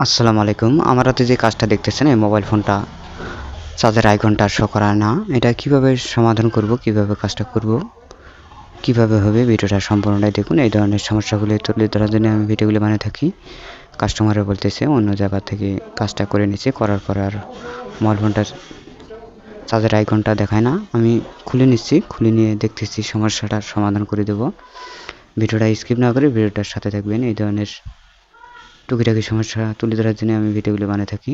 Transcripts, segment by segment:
আসসালামু আলাইকুম। আমার হাতে যে কাজটা দেখতেছেন এই মোবাইল ফোনটা চার্জের আইকনটা শো করা না। এটা কিভাবে সমাধান করব, কিভাবে কাজটা করব, কিভাবে হবে ভিডিওটা সম্পূর্ণটাই দেখুন। এই ধরনের সমস্যাগুলি তুলে ধরার জন্য আমি ভিডিওগুলি বানিয়ে থাকি। কাস্টমাররা বলতেছে অন্য জায়গা থেকে কাজটা করে নিচ্ছে, করার পর আর মোবাইল ফোনটার চার্জের আইকনটা দেখায় না। আমি খুলে নিচ্ছি, খুলে নিয়ে দেখতেছি সমস্যাটার সমাধান করে দেব। ভিডিওটা স্কিপ না করে ভিডিওটার সাথে থাকবেন। এই ধরনের টুকিটাকি সমস্যা তুলে ধরার জন্য আমি ভিডিওগুলি বানিয়ে থাকি।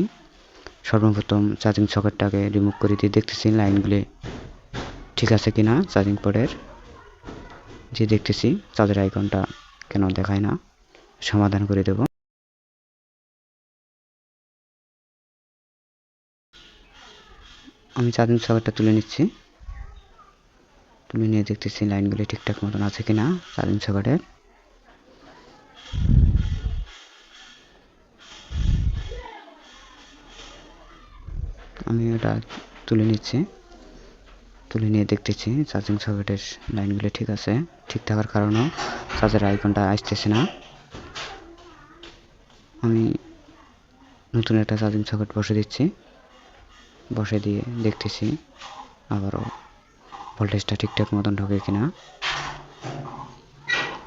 সর্বপ্রথম চার্জিং সকেটটাকে রিমুভ করে দিয়ে দেখতেছি লাইনগুলি ঠিক আছে কিনা। চার্জিং পোর্টের যে দেখতেছি চার্জের আইকনটা কেন দেখায় না, সমাধান করে দেব। আমি চার্জিং সকেটটা তুলে নিচ্ছি, তুলে নিয়ে দেখতেছি লাইনগুলি ঠিকঠাক মতন আছে কিনা চার্জিং সকেটের। আমি এটা তুলে নিচ্ছি, তুলে নিয়ে দেখতেছি চার্জিং সকেটের লাইনগুলি ঠিক আছে। ঠিক থাকার কারণেও চার্জের আইকনটা আসতেছে না। আমি নতুন একটা চার্জিং সকেট বসে দিচ্ছি, বসে দিয়ে দেখতেছি আবারও ভোল্টেজটা ঠিকঠাক মতন ঢোকে কিনা।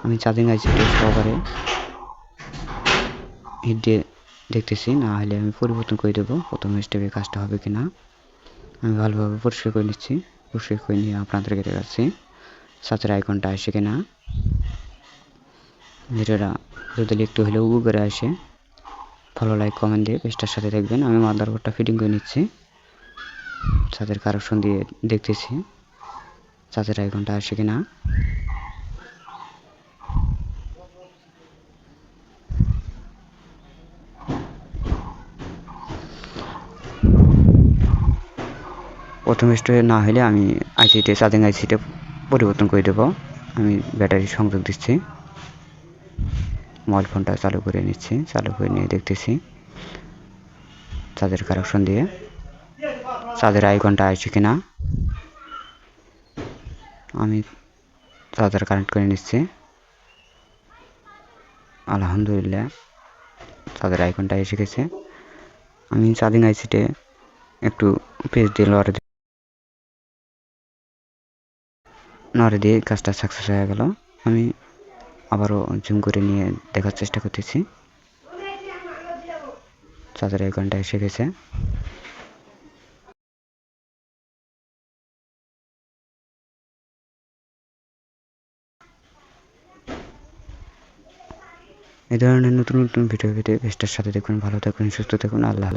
আমি চার্জিং আইসিটি সহকারে হিট দিয়ে দেখতেছি, না হলে আমি পরিবর্তন করে দেবো। প্রথম স্টেপে কাজটা হবে কিনা আমি ভালোভাবে পরিষ্কার করে নিচ্ছি। পরিষ্কার করে নিয়ে আপনাদেরকে দেখাচ্ছি চার্জের আইকনটা আসে কিনা। ভিডিওটা যদি একটু হলেও করে আসে ফলো, লাইক, কমেন্ট দিয়ে পেজটার সাথে দেখবেন। আমি মাদারবোর্ডটা ফিটিং করে নিচ্ছি, চার্জের কানেকশন দিয়ে দেখতেছি চার্জের আইকনটা আসে কিনা। প্রথম স্টেপে না হলে আমি আইসিটি চার্জিং আইসিটি পরিবর্তন করে দেবো। আমি ব্যাটারি সংযোগ দিচ্ছি, মোবাইল ফোনটা চালু করে নিচ্ছি, চালু করে নিয়ে দেখতেছি চার্জের কানেকশন দিয়ে চার্জের আইকনটা আসছে কিনা। আমি চার্জার কানেক্ট করে নিচ্ছি, আলহামদুলিল্লাহ চার্জের আইকনটা এসে গেছে। আমি চার্জিং আইসিতে একটু পেজ দিয়ে নড়ে দিয়ে কাজটা সাকসেস হয়ে গেল। আমি আবারও জুম করে নিয়ে দেখার চেষ্টা করতেছি চার্জার আইকনটা এসে গেছে। এই ধরনের নতুন নতুন ভিডিও পেতে পেজটার সাথে দেখুন। ভালো থাকুন, সুস্থ থাকুন, আল্লাহ।